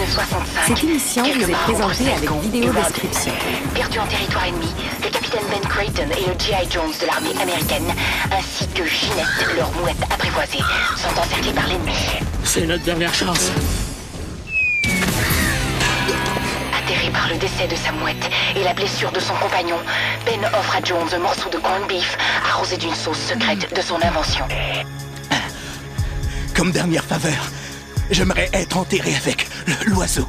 65. Cette émission vous est présentée avec vidéo description. Perdu en territoire ennemi, le capitaine Ben Creighton et le G.I. Jones de l'armée américaine, ainsi que Ginette, leur mouette apprivoisée, sont encerclés par l'ennemi. C'est notre dernière chance. Atterré par le décès de sa mouette et la blessure de son compagnon, Ben offre à Jones un morceau de corned beef arrosé d'une sauce secrète de son invention. Comme dernière faveur, j'aimerais être enterré avec l'oiseau.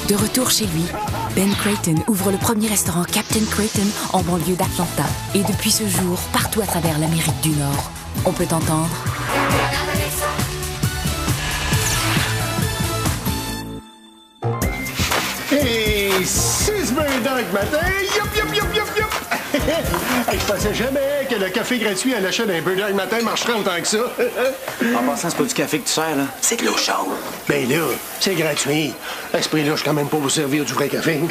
De retour chez lui, Ben Creighton ouvre le premier restaurant Captain Creighton en banlieue d'Atlanta. Et depuis ce jour, partout à travers l'Amérique du Nord, on peut entendre... Hey, 6 dog matin, yup, yup, yup, yup, yup! Hey, je pensais jamais que le café gratuit à l'achat d'un Bird Dog matin marcherait autant que ça. En passant, c'est pas du café que tu sers, là. C'est de l'eau chaude. Ben là, c'est gratuit. À ce prix-là, je suis quand même pas vous servir du vrai café.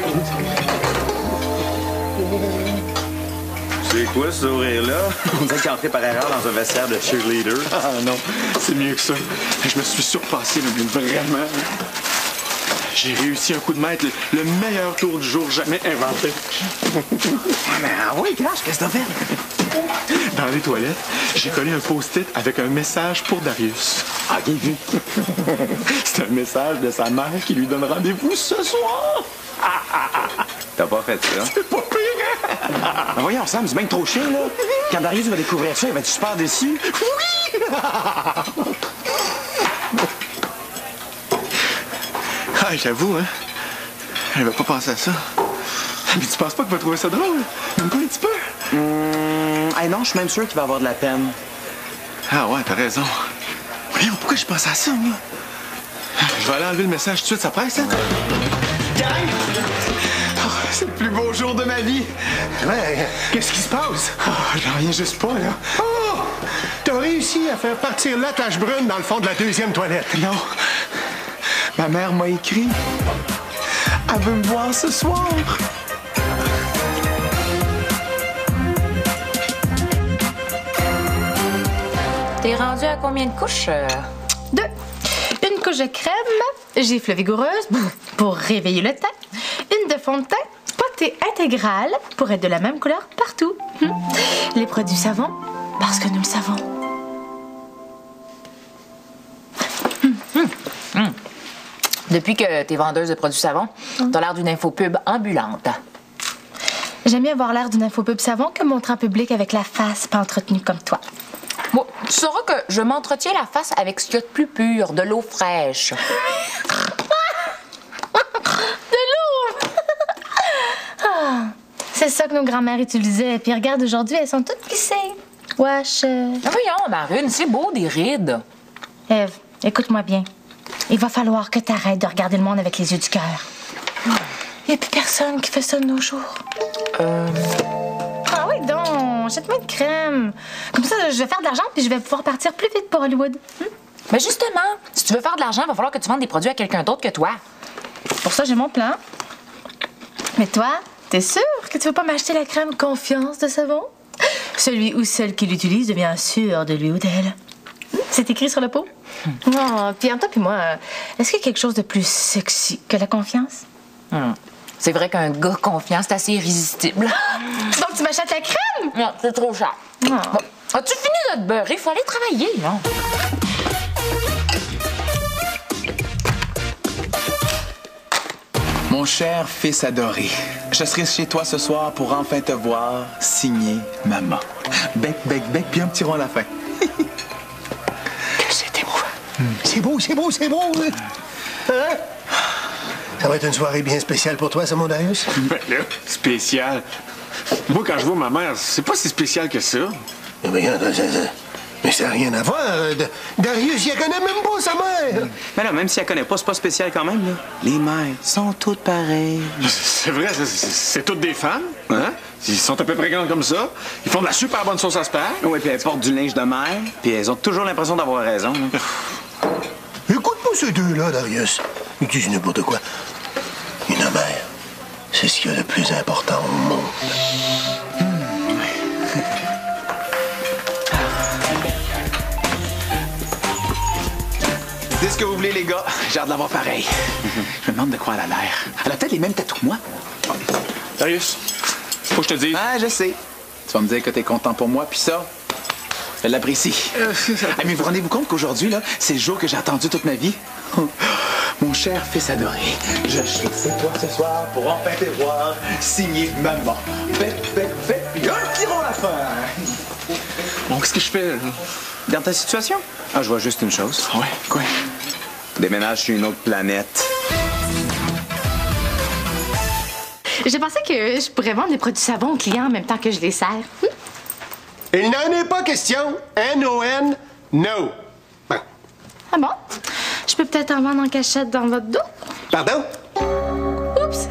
C'est quoi ce sourire-là? On dirait qu'il est entré par erreur dans un vestiaire de cheerleader. Ah non, c'est mieux que ça. Je me suis surpassé, mais vraiment. J'ai réussi un coup de maître, le meilleur tour du jour jamais inventé. Mais oui, Cash, qu'est-ce que t'as fait? Dans les toilettes, j'ai collé un post-it avec un message pour Darius. Ah, OK, vu. C'est un message de sa mère qui lui donne rendez-vous ce soir. T'as pas fait ça? C'est pas pire, hein? Ben voyons, Sam, c'est bien trop chien, là. Quand Darius va découvrir ça, il va être super déçu. Oui! Ah, j'avoue, hein. J'avais pas pensé à ça. Mais tu penses pas qu'il va trouver ça drôle? Même pas un petit peu? Hey, non, je suis même sûr qu'il va avoir de la peine. Ah ouais, t'as raison. Voyons, pourquoi je pense à ça, moi? Je vais aller enlever le message tout de suite, ça presse, hein? Gang! Oh, c'est le plus beau jour de ma vie! Ouais, qu'est-ce qui se passe? Oh, j'en reviens juste pas, là. Oh! T'as réussi à faire partir la tache brune dans le fond de la deuxième toilette. Non. Ma mère m'a écrit. Elle veut me voir ce soir. T'es rendu à combien de couches? 2. Une couche de crème, gifle vigoureuse pour réveiller le teint. Une de fond de teint, potée intégrale pour être de la même couleur partout. Les produits savants, parce que nous le savons. Depuis que t'es vendeuse de produits savants, t'as l'air d'une infopub ambulante. J'aime mieux avoir l'air d'une infopub savon que montrer en public avec la face pas entretenue comme toi. Bon, tu sauras que je m'entretiens la face avec ce qu'il y a de plus pur, de l'eau fraîche. De l'eau! Ah, c'est ça que nos grands-mères utilisaient. Puis regarde, aujourd'hui, elles sont toutes plissées. Wesh. Voyons, Marune, c'est beau des rides. Ève, écoute-moi bien. Il va falloir que t'arrêtes de regarder le monde avec les yeux du cœur. Il n'y a plus personne qui fait ça de nos jours. Ah oui, donc, jette-moi de crème. Comme ça, je vais faire de l'argent puis je vais pouvoir partir plus vite pour Hollywood. Mais justement, si tu veux faire de l'argent, il va falloir que tu vendes des produits à quelqu'un d'autre que toi. Pour ça, j'ai mon plan. Mais toi, t'es sûre que tu veux pas m'acheter la crème Confiance de savon? Celui ou celle qui l'utilise devient sûr de lui ou d'elle. C'est écrit sur le pot? Oh, puis entre toi puis moi, est-ce qu'il y a quelque chose de plus sexy que la confiance? C'est vrai qu'un gars confiant, c'est assez irrésistible. Donc tu m'achètes la crème? Non, c'est trop cher. Oh. Bon, as-tu fini de te beurrer? Il faut aller travailler, non? Mon cher fils adoré, je serai chez toi ce soir pour enfin te voir signer maman. Bec, bec, bec, puis un petit rond à la fin. C'est émouvant. C'est beau, c'est beau, c'est beau. Hein? Ça va être une soirée bien spéciale pour toi, ça, mon Darius? Ben là, spécial. Moi, quand je vois ma mère, c'est pas si spécial que ça. Mais ça n'a rien à voir. Darius, il connaît même pas sa mère. Mais là, même si elle connaît pas, c'est pas spécial quand même, là. Les mères sont toutes pareilles. C'est vrai, c'est toutes des femmes, hein? Ils sont à peu près grandes comme ça. Ils font de la super bonne sauce à spare. Oui, puis elles portent du linge de mère, puis elles ont toujours l'impression d'avoir raison. Là. Écoute pas ces deux-là, Darius. Ils disent n'importe quoi. Une mère, c'est ce qu'il y a de plus important au monde. Dites ce que vous voulez, les gars. J'ai hâte de l'avoir pareil. Je me demande de quoi elle a l'air. Elle a peut-être les mêmes tatous que moi. Darius, faut que je te dise. Ah, je sais. Tu vas me dire que t'es content pour moi, puis ça, je l'apprécie. Mais vous rendez-vous compte qu'aujourd'hui, là, c'est le jour que j'ai attendu toute ma vie? Mon cher fils adoré, je choisis toi ce soir pour enfin te voir signer maman. Fais, puis un petit rond à la fin. Bon, qu'est-ce que je fais, là? Dans ta situation? Ah, je vois juste une chose. Ouais, quoi? Déménage sur une autre planète. Je pensais que je pourrais vendre des produits savons aux clients en même temps que je les sers. Il n'en est pas question. N-O-N, no. Bon. Ah bon? Je peux peut-être en vendre en cachette dans votre dos? Pardon? Oups!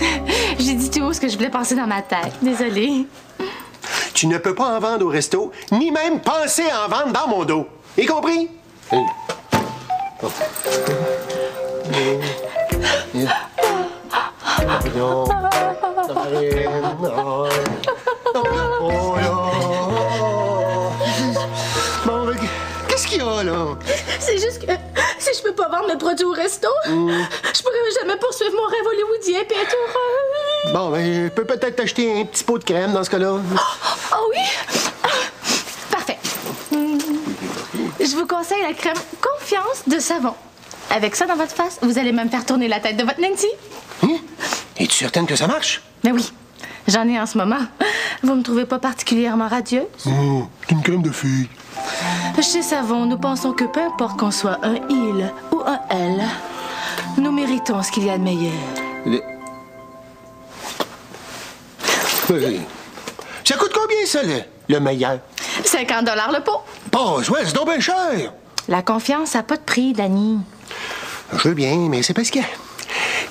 J'ai dit tout haut ce que je voulais penser dans ma tête. Désolée. Tu ne peux pas en vendre au resto, ni même penser à en vendre dans mon dos. Y compris? Bon, qu'est-ce qu'il y a, là? C'est juste que si je peux pas vendre mes produits au resto, je pourrais jamais poursuivre mon rêve hollywoodien et être heureux. Bon, ben, je peux peut-être t'acheter un petit pot de crème dans ce cas-là. Oh oui? Parfait. Je vous conseille la crème Confiance de savon. Avec ça dans votre face, vous allez même faire tourner la tête de votre Nancy. Es-tu certaine que ça marche? Ben oui, j'en ai en ce moment. Vous me trouvez pas particulièrement radieuse? C'est une crème de fille. Chez Savon, nous pensons que peu importe qu'on soit un il ou un elle, nous méritons ce qu'il y a de meilleur. Ça coûte combien, ça, le meilleur? 50 $ le pot. Pas, ouais, c'est donc bien cher. La confiance n'a pas de prix, Dani. Je veux bien, mais c'est parce que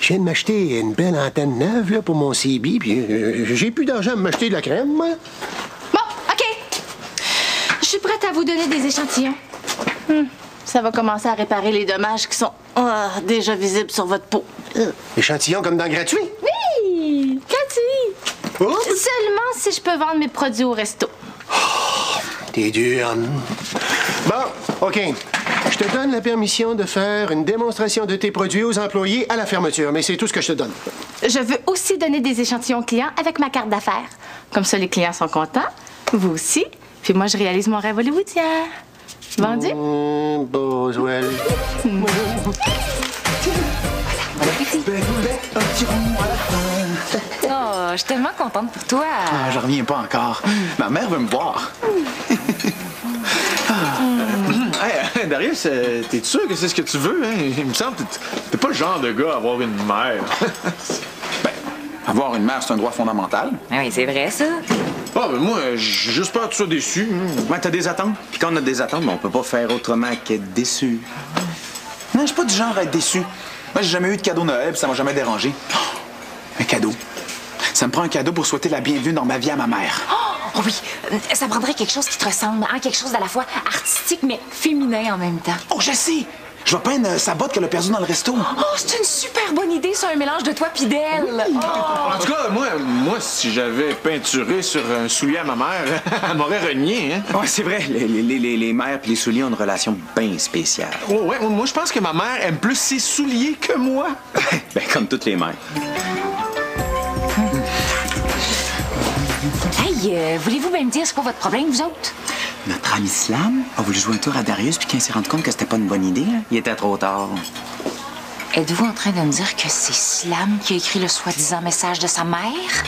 je viens de m'acheter une belle antenne neuve là, pour mon CB, puis j'ai plus d'argent à m'acheter de la crème, moi. Bon, OK. Je suis prête à vous donner des échantillons. Ça va commencer à réparer les dommages qui sont déjà visibles sur votre peau. Échantillon comme dans gratuit? Oui! Gratuit! Oh. Seulement si je peux vendre mes produits au resto. T'es dur. Bon, OK. Je te donne la permission de faire une démonstration de tes produits aux employés à la fermeture, mais c'est tout ce que je te donne. Je veux aussi donner des échantillons clients avec ma carte d'affaires. Comme ça, les clients sont contents. Vous aussi. Puis moi, je réalise mon rêve hollywoodien. Vendu? Boswell. Oh, je suis tellement contente pour toi. Ah, je reviens pas encore. Ma mère veut me voir. Hey, Darius, t'es sûr que c'est ce que tu veux? Hein? Il me semble que t'es pas le genre de gars à avoir une mère. Ben, avoir une mère, c'est un droit fondamental. Ah oui, c'est vrai, ça. Ah, ben moi, j'ai juste peur que tu sois déçu. Ouais, t'as des attentes. Puis quand on a des attentes, ben, on peut pas faire autrement qu'être déçu. Non, je suis pas du genre à être déçu. Moi, j'ai jamais eu de cadeau Noël, puis ça m'a jamais dérangé. Un cadeau. Ça me prend un cadeau pour souhaiter la bienvenue dans ma vie à ma mère. Oh oui, ça prendrait quelque chose qui te ressemble, hein? Quelque chose d'à la fois artistique, mais féminin en même temps. Oh, je sais! Je vais peindre sa botte qu'elle a perdue dans le resto. Oh, c'est une super bonne idée, c'est un mélange de toi pis d'elle. En tout cas, moi, si j'avais peinturé sur un soulier à ma mère, elle m'aurait renié, hein? Ouais, c'est vrai. Les mères et les souliers ont une relation bien spéciale. Oh, ouais, moi, je pense que ma mère aime plus ses souliers que moi. Ben, comme toutes les mères. Hey, voulez-vous bien me dire c'est quoi votre problème, vous autres? Notre ami Slam a voulu jouer un tour à Darius, puis quand il s'est rendu compte que c'était pas une bonne idée, il était trop tard. Êtes-vous en train de me dire que c'est Slam qui a écrit le soi-disant message de sa mère?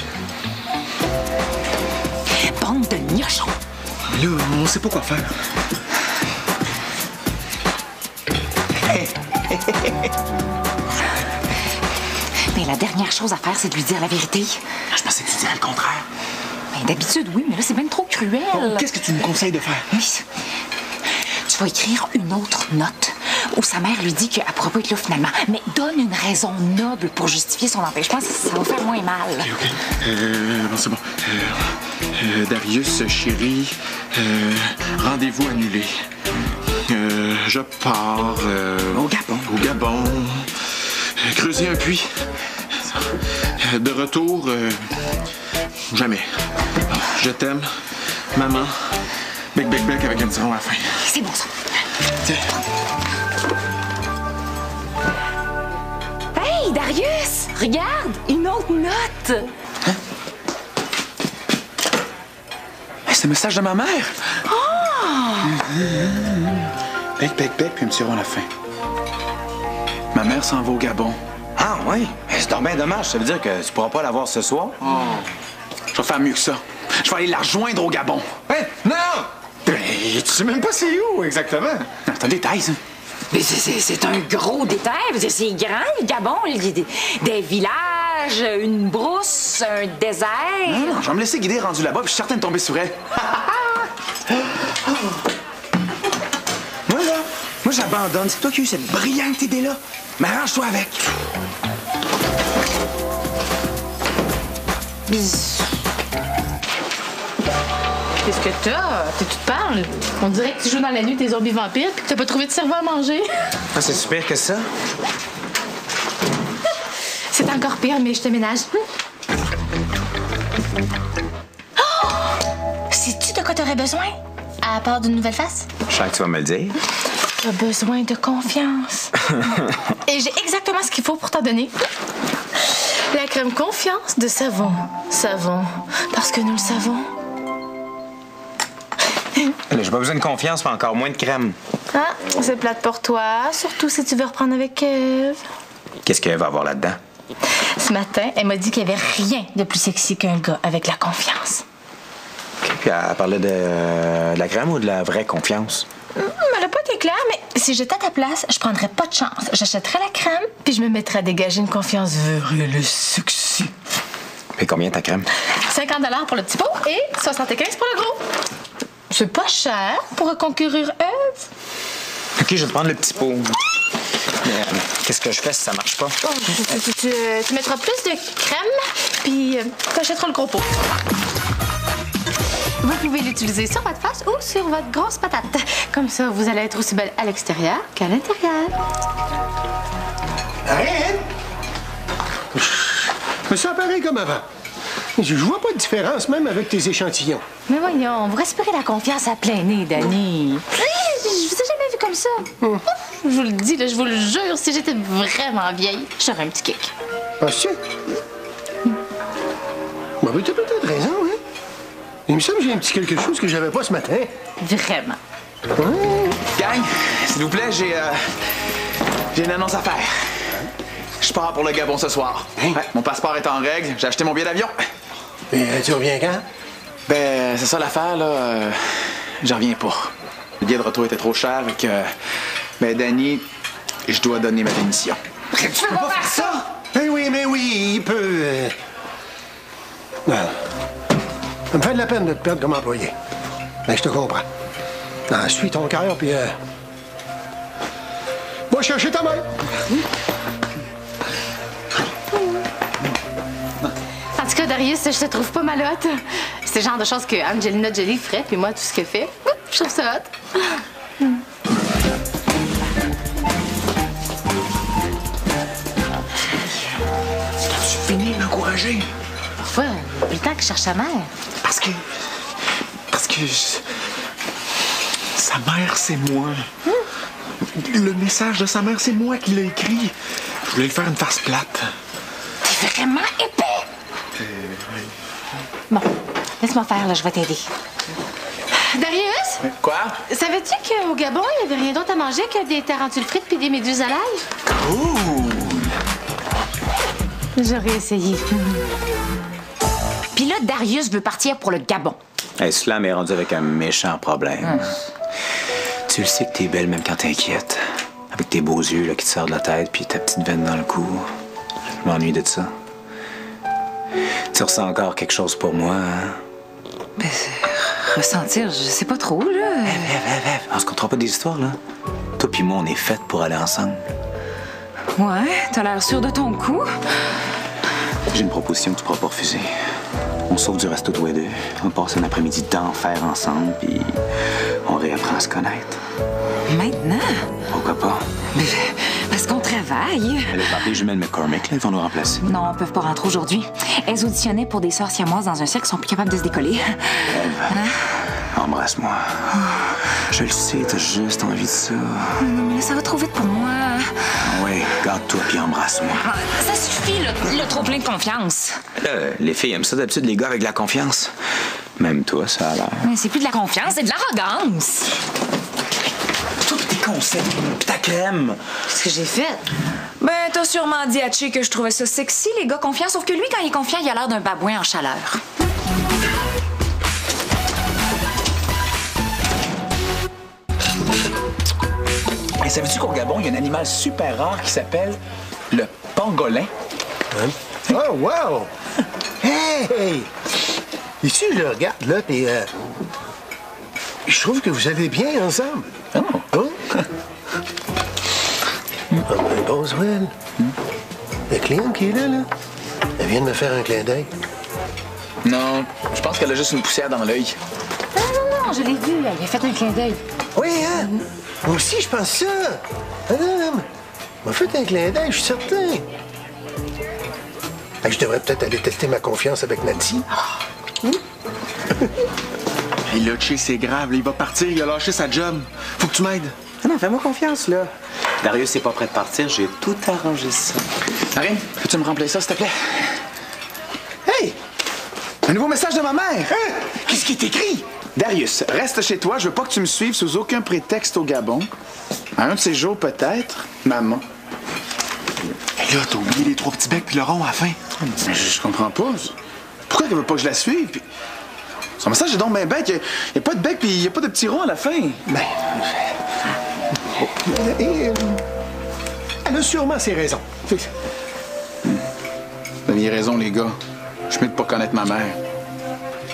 Bande de gnochons! Là, on sait pas quoi faire. Mais la dernière chose à faire, c'est de lui dire la vérité. Je pensais que tu dirais le contraire. Ben, d'habitude, oui, mais là, c'est bien trop cruel. Oh, qu'est-ce que tu me conseilles de faire? Oui. Tu vas écrire une autre note où sa mère lui dit qu'elle pourra pas être là finalement. Mais donne une raison noble pour justifier son empêchement. Ça va faire moins mal. OK. Bon, c'est bon. Darius, chérie, rendez-vous annulé. Je pars... Au Gabon. Au Gabon. Creuser un puits. De retour... jamais. Je t'aime, maman. Bec avec un petit rond à la fin. C'est bon, ça. Tiens. Regarde, une autre note. Hein? Hey, c'est le message de ma mère. Bec, bec, bec, puis un petit rond à la fin. Ma mère s'en va au Gabon. Ah, oui? C'est donc bien dommage. Ça veut dire que tu pourras pas la voir ce soir? Je vais faire mieux que ça. Je vais aller la rejoindre au Gabon. Hein? Non! Ben, tu sais même pas c'est où exactement. C'est un détail, ça. Mais c'est un gros détail. C'est grand, le Gabon. Il y a des villages, une brousse, un désert. Non, je vais me laisser guider rendu là-bas, puis je suis certain de tomber sur elle. Moi, j'abandonne. C'est toi qui as eu cette brillante idée-là. Mais arrange-toi avec. Qu'est-ce que t'as? Tu te parles? On dirait que tu joues dans la nuit tes zombies vampires puis que t'as pas trouvé de cerveau à manger. Ah, c'est super que ça. C'est encore pire, mais je te ménage. Oh! Sais-tu de quoi t'aurais besoin? À part d'une nouvelle face? Je sens que tu vas me le dire. T'as besoin de confiance. Et j'ai exactement ce qu'il faut pour t'en donner. La crème confiance de savon. Savon. Parce que nous le savons. J'ai pas besoin de confiance, mais encore moins de crème. Ah, c'est plate pour toi, surtout si tu veux reprendre avec Eve. Qu'est-ce qu'elle va avoir là-dedans? Ce matin, elle m'a dit qu'il n'y avait rien de plus sexy qu'un gars avec la confiance. OK, puis elle parlait de la crème ou de la vraie confiance? Elle n'a pas été claire, mais si j'étais à ta place, je prendrais pas de chance. J'achèterais la crème, puis je me mettrais à dégager une confiance virile et sexy. Mais combien ta crème? 50 $ pour le petit pot et 75 pour le gros. C'est pas cher pour concourir Eve. OK, je vais te prendre le petit pot. Mais qu'est-ce que je fais si ça marche pas? Oh, tu mettras plus de crème, puis tu achèteras le gros pot. Vous pouvez l'utiliser sur votre face ou sur votre grosse patate. Comme ça, vous allez être aussi belle à l'extérieur qu'à l'intérieur. Arrête! Mais ça pareil comme avant. Je vois pas de différence, même avec tes échantillons. Mais voyons, vous respirez la confiance à plein nez, Dani. Je vous ai jamais vu comme ça. Je vous le dis, là, je vous le jure, si j'étais vraiment vieille, j'aurais un petit kick. Penses-tu? Bon, ben, t'as peut-être raison, hein? Il me semble que j'ai un petit quelque chose que j'avais pas ce matin. Vraiment. Gang, s'il vous plaît, j'ai une annonce à faire. Je pars pour le Gabon ce soir. Hein? Ouais, mon passeport est en règle, j'ai acheté mon billet d'avion. Mais tu reviens quand? Ben, c'est ça l'affaire, là. J'en reviens pas. Le billet de retour était trop cher, et que... Ben, Danny, je dois donner ma démission. Tu peux pas faire ça! Mais oui, il peut... Non. Ça me fait de la peine de te perdre comme employé. Mais je te comprends. Non, suis ton cœur, puis... Va chercher ta mère. En tout cas, Darius, je te trouve pas malotte. C'est le genre de choses que Angelina Jolie ferait, puis moi, tout ce qu'elle fait, je trouve ça hot. Tu finis de m'encourager. Parfois, le temps que je cherche sa mère. Parce que sa mère, c'est moi. Le message de sa mère, c'est moi qui l'ai écrit. Je voulais lui faire une farce plate. T'es vraiment épais! Bon, laisse-moi faire, là, je vais t'aider. Darius? Quoi? Savais-tu qu'au Gabon, il n'y avait rien d'autre à manger que des tarentules frites puis des méduses à l'ail? Cool! J'aurais essayé. Puis là, Darius veut partir pour le Gabon. Hey, Slam est rendu avec un méchant problème. Tu le sais que t'es belle même quand t'es inquiète. Avec tes beaux yeux là, qui te sortent de la tête puis ta petite veine dans le cou. Je m'ennuie de ça. Tu ressens encore quelque chose pour moi, hein? Ben, ressentir, je sais pas trop, là. Ève. On se contera pas des histoires, là. Toi puis moi, on est faites pour aller ensemble. Ouais, t'as l'air sûr de ton coup. J'ai une proposition que tu pourras pas refuser. On sauve du resto tous les deux. On passe un après-midi d'enfer ensemble, puis on réapprend à se connaître. Maintenant? Pourquoi pas? Mais, parce qu'on travaille. Elle est pas les jumelles McCormick, là, ils vont nous remplacer. Non, ils peuvent pas rentrer aujourd'hui. Elles auditionnaient pour des sœurs siamoises dans un cercle, sont plus capables de se décoller. Ève, Embrasse-moi. Je le sais, t'as juste envie de ça. Non, mais là, ça va trop vite pour moi. Oui, garde-toi puis embrasse-moi. Ça suffit, le trop plein de confiance. Les filles aiment ça d'habitude, les gars avec de la confiance. Même toi, ça a l'air. Mais c'est plus de la confiance, c'est de l'arrogance. Toi pis tes conseils, pis ta crème. Qu'est-ce que j'ai fait? Ben, t'as sûrement dit à Che que je trouvais ça sexy, les gars confiants, sauf que lui, quand il est confiant, il a l'air d'un babouin en chaleur. Et savais-tu qu'au Gabon, il y a un animal super rare qui s'appelle le pangolin? Hein? Oh, wow! Hey! Ici, je le regarde, là, puis je trouve que vous allez bien ensemble. Oh! Oh? Ah ben, Boswell. La cliente qui est là, elle vient de me faire un clin d'œil. Non, je pense qu'elle a juste une poussière dans l'œil. Non, je l'ai vu, il a fait un clin d'œil. Oui, hein? Moi aussi, je pense ça. Madame, m'a fait un clin d'œil, je suis certain. Hey, je devrais peut-être aller tester ma confiance avec Nancy. Hey, là, Che, c'est grave. Là, il va partir, il a lâché sa job. Faut que tu m'aides. Ah non, fais-moi confiance, là. Darius n'est pas prêt de partir, j'ai tout arrangé ça. Marine, peux-tu me remplir ça, s'il te plaît? Hey! Un nouveau message de ma mère! Hein? Qu'est-ce qui est écrit? Darius, reste chez toi. Je veux pas que tu me suives sous aucun prétexte au Gabon. À un de ces jours, peut-être, maman. Hey, là, t'as oublié les 3 petits becs puis le rond à la fin. Mais je comprends pas. Pourquoi elle veut pas que je la suive? Puis... Son message est donc bien bête. Il n'y a pas de bec puis il n'y a pas de petits ronds à la fin. Ben... elle a sûrement ses raisons. Vous aviez raison, les gars. Je mets de pas connaître ma mère.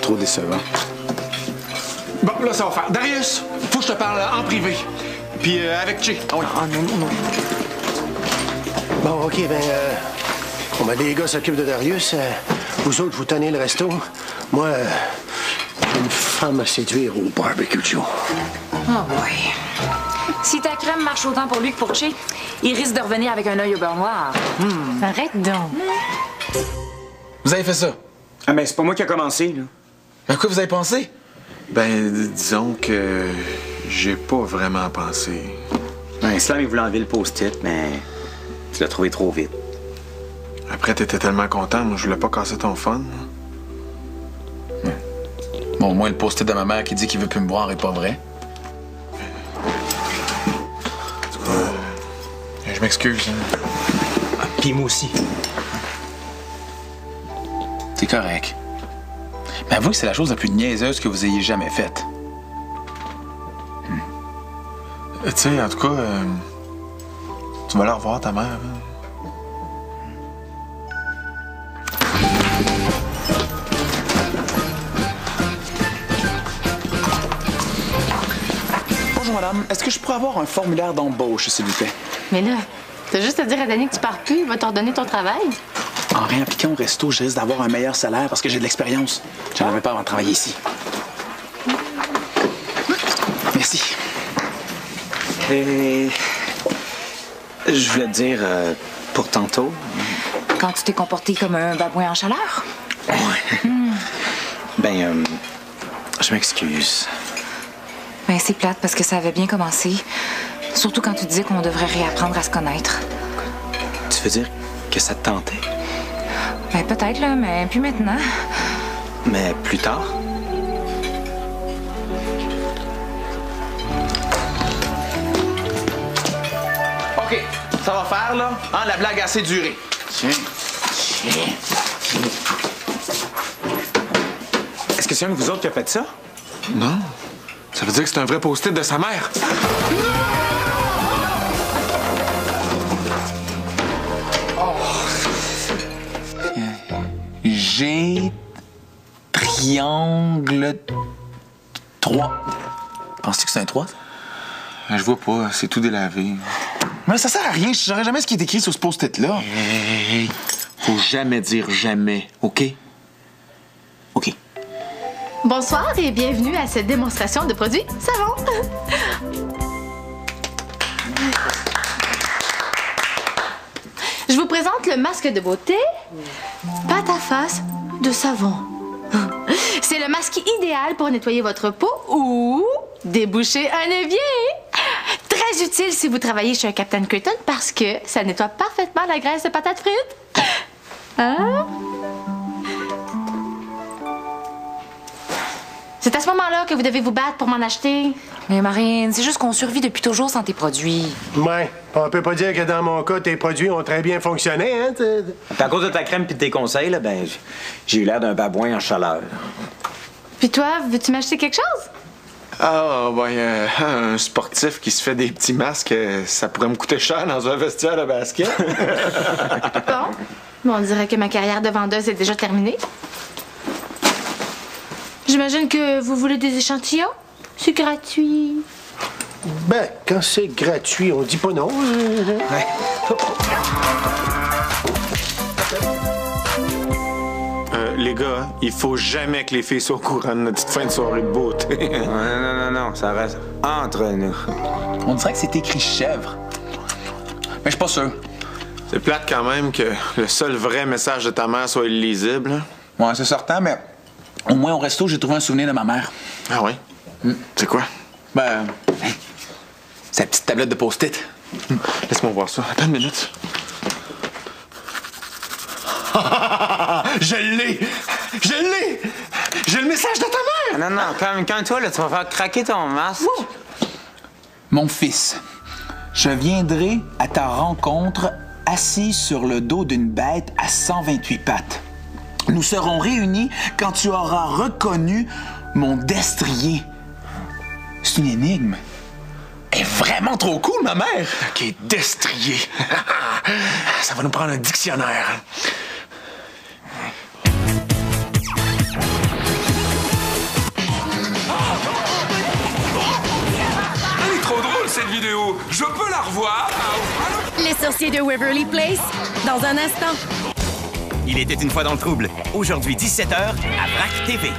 Trop décevant. Bon, là, ça va faire. Darius, faut que je te parle en privé. Puis avec Che. Oh, non. Bon, OK, bon, ben, les gars s'occupent de Darius. Vous autres, vous tenez le resto. Moi, j'ai une femme à séduire au barbecue Joe. Oh boy. Si ta crème marche autant pour lui que pour Che, il risque de revenir avec un œil au beurre noir. Arrête donc. Vous avez fait ça? Ah, mais c'est pas moi qui a commencé, là. À quoi vous avez pensé? Ben, disons que j'ai pas vraiment pensé. Ben, Slam, il voulait enlever le post-it, mais tu l'as trouvé trop vite. Après, t'étais tellement content, moi, je voulais pas casser ton fun. Bon, au moins, le post-it de ma mère qui dit qu'il veut plus me voir est pas vrai. Je m'excuse. Puis moi aussi. C'est correct. Mais avouez que c'est la chose la plus niaiseuse que vous ayez jamais faite. Tu sais, en tout cas, tu vas la revoir, ta mère. Hein? Bonjour, madame. Est-ce que je pourrais avoir un formulaire d'embauche, s'il vous plaît? Mais là, t'as juste à dire à Danny que tu pars plus, il va t'ordonner ton travail. En réappliquant au resto, je risque d'avoir un meilleur salaire parce que j'ai de l'expérience. J'en avais pas avant de travailler ici. Merci. Et... je voulais te dire, pour tantôt... Quand tu t'es comporté comme un babouin en chaleur? Ouais. Ben, je m'excuse. Ben, c'est plate parce que ça avait bien commencé. Surtout quand tu disais qu'on devrait réapprendre à se connaître. Tu veux dire que ça te tentait? Ben, peut-être, là, mais plus maintenant. Mais plus tard? OK, ça va faire, là. Hein, la blague a assez duré. Tiens. Est-ce que c'est un de vous autres qui a fait ça? Non. Ça veut dire que c'est un vrai post-it de sa mère. G, triangle 3. Penses-tu que c'est un 3? Je vois pas, c'est tout délavé. Mais ça sert à rien, je saurais jamais ce qui est écrit sur ce post-it-là. Hey, faut jamais dire jamais, OK? OK. Bonsoir et bienvenue à cette démonstration de produits savon. Je vous présente le masque de beauté pâte à face de savon. C'est le masque idéal pour nettoyer votre peau ou déboucher un évier. Très utile si vous travaillez chez un Captain Creighton parce que ça nettoie parfaitement la graisse de patates frites. Hein? C'est à ce moment-là que vous devez vous battre pour m'en acheter. Mais Marine, c'est juste qu'on survit depuis toujours sans tes produits. Ouais, on peut pas dire que dans mon cas, tes produits ont très bien fonctionné, hein? À cause de ta crème et de tes conseils, là, ben, j'ai eu l'air d'un babouin en chaleur. Puis toi, veux-tu m'acheter quelque chose? Ah, ben, un sportif qui se fait des petits masques, ça pourrait me coûter cher dans un vestiaire de basket. Bon, on dirait que ma carrière de vendeuse est déjà terminée. J'imagine que vous voulez des échantillons? C'est gratuit. Ben, quand c'est gratuit, on dit pas non. Ouais. Les gars, il faut jamais que les filles soient au courant de notre petite fin de soirée de beauté. Non, ça reste entre nous. On dirait que c'est écrit chèvre. Mais je suis pas sûr. C'est plate quand même que le seul vrai message de ta mère soit illisible. Hein? Ouais, c'est certain, mais au moins au resto, j'ai trouvé un souvenir de ma mère. Ah oui? C'est quoi? Ben, sa petite tablette de post-it. Laisse-moi voir ça. Attends une minute. Je l'ai! Je l'ai! J'ai le message de ta mère! Non, comme toi, là, tu vas faire craquer ton masque. Ouh. Mon fils, je viendrai à ta rencontre assis sur le dos d'une bête à 128 pattes. Nous serons réunis quand tu auras reconnu mon destrier. C'est une énigme. Elle est vraiment trop cool, ma mère! OK, destrier. Ça va nous prendre un dictionnaire. Elle est trop drôle, cette vidéo. Je peux la revoir? Les sorciers de Waverly Place, dans un instant. Il était une fois dans le trouble. Aujourd'hui, 17h, à VRAC TV.